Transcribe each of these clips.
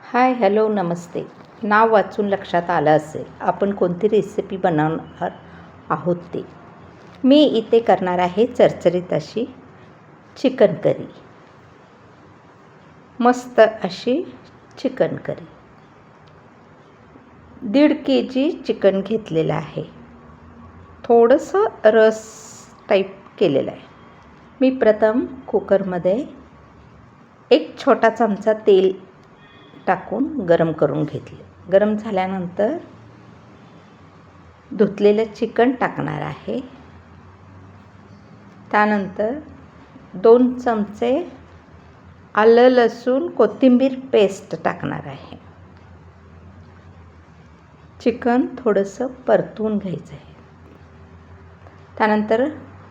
हाय, hello, नमस्ते. नाव वाचून लक्षात आलं असेल आपण कोणती रेसिपी बनवणार आहोत ते. मी इथे करणार आहे चरचरीत अशी चिकन करी. मस्त अशी चिकन करी. 1.5 kg चिकन घेतलेलं आहे. थोडंसं रस टाईप केलेलं आहे. मी प्रथम कुकरमध्ये 1 छोटा चमचा तेल टाकून गरम करून घेतले. गरम झाल्यानंतर धुतलेलं चिकन टाकणार आहे. त्यानंतर 2 चमचे आलं लसूण कोथिंबीर पेस्ट टाकणार आहे. चिकन थोडंसं परतून घ्यायचं आहे. त्यानंतर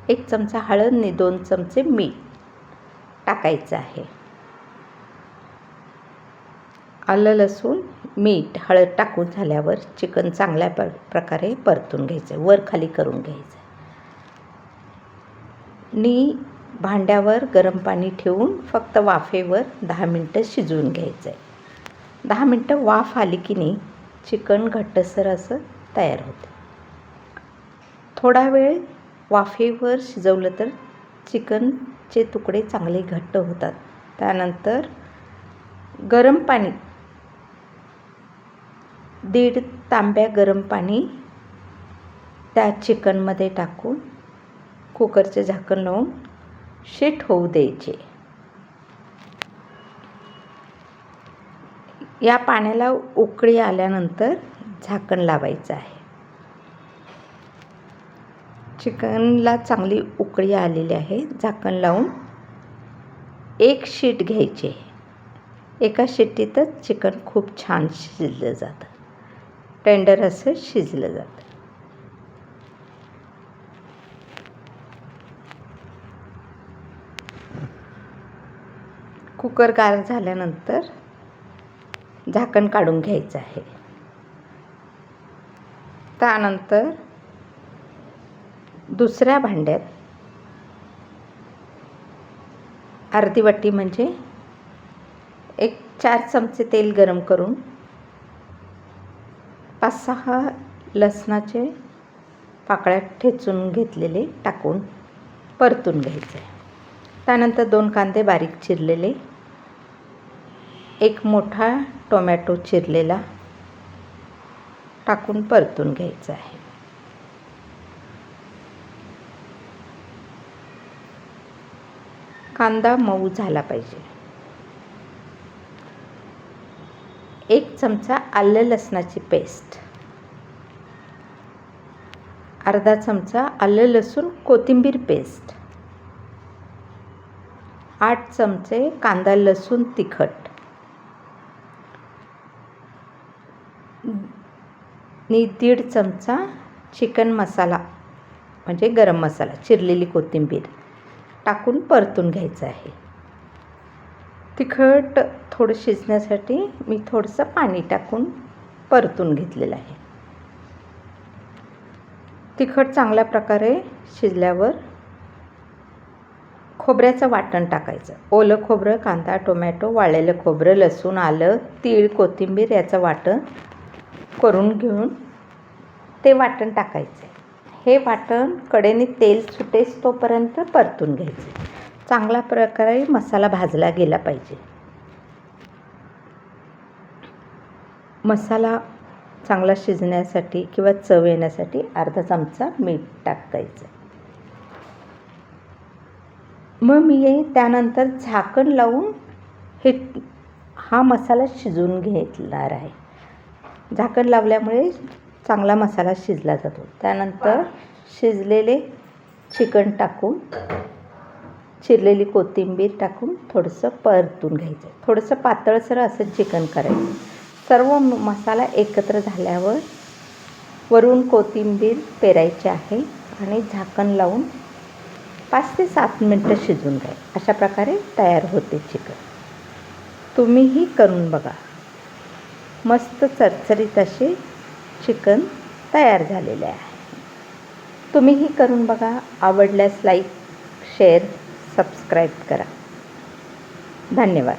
1 चमचा हळद आणि 2 चमचे मीठ टाकायचं आहे. आलं लसूण मीठ हळद टाकून झाल्यावर चिकन चांगल्या प्रकारे परतून घ्यायचं, वर खाली करून घ्यायचं आणि भांड्यावर गरम पाणी ठेवून फक्त वाफेवर 10 मिनटं शिजवून घ्यायचं आहे. 10 मिनटं वाफ आली की नाही चिकन घट्टसर असं तयार होते. थोडा वेळ वाफेवर शिजवलं तर चिकनचे तुकडे चांगले घट्ट होतात. त्यानंतर गरम पाणी 1.5 तांब्या गरम पाणी त्या चिकनमध्ये टाकून कुकरचे झाकण लावून शीट होऊ द्यायचे. या पाण्याला उकळी आल्यानंतर झाकण लावायचं आहे. चिकनला चांगली उकळी आलेली आहे. झाकण लावून 1 शीट घ्यायची. एका शिट्टीतच चिकन खूप छान शिजलं जातं, टेंडर असं शिजलं जातं. कुकर गार झाल्यानंतर झाकण काढून घ्यायचं आहे. त्यानंतर दुसऱ्या भांड्यात अर्धी वाटी म्हणजे 4 चमचे तेल गरम करून 5-6 लसणाचे पाकळ्या ठेचून घेतलेले टाकून परतून घ्यायचे. त्यानंतर 2 कांदे बारीक चिरलेले, 1 मोठा टोमॅटो चिरलेला टाकून परतून घ्यायचा आहे. कांदा मऊ झाला पाहिजे. 1 चमचा आलं लसणाची पेस्ट, अर्धा चमचा आलं लसूण कोथिंबीर पेस्ट, 8 चमचे कांदा लसूण तिखट आणि 1.5 चमचा चिकन मसाला म्हणजे गरम मसाला, चिरलेली कोथिंबीर टाकून परतून घ्यायचं आहे. तिखट थोडं शिजण्यासाठी मी थोडंसं पाणी टाकून परतून घेतलेलं आहे. तिखट चांगल्या प्रकारे शिजल्यावर खोबऱ्याचं वाटण टाकायचं. ओलं खोबरं, कांदा, टोमॅटो, वाळलेलं खोबरं, लसूण, आलं, तीळ, कोथिंबीर याचं वाटण करून घेऊन ते वाटण टाकायचं. हे वाटण कडेने तेल सुटेस तोपर्यंत परतून घ्यायचे. चांगल्या प्रकारे मसाला भाजला गेला पाहिजे. मसाला चांगला शिजण्यासाठी किंवा चव येण्यासाठी अर्धा चमचा मीठ टाकायचं. मग मी त्यानंतर झाकण लावून हा मसाला शिजवून घेणार आहे. झाकण लावल्यामुळे चांगला मसाला शिजला जातो. त्यानंतर शिजलेले चिकन टाकून चिरलेली कोथिंबीर टाकून थोडंसं परतून घ्यायचं. थोडंसं पातळसर असं चिकन करायचं. सर्व मसाला एकत्र झाल्यावर वरून कोथिंबीर पेरायची आहे आणि झाकण लावून 5 ते 7 मिनटं शिजवून घ्या. अशा प्रकारे तयार होते चिकन. तुम्हीही करून बघा. मस्त चरचरीत असे चिकन तयार झालेले आहे. तुम्हीही करून बघा. आवडल्यास लाईक, शेअर, सबस्क्राईब करा. धन्यवाद.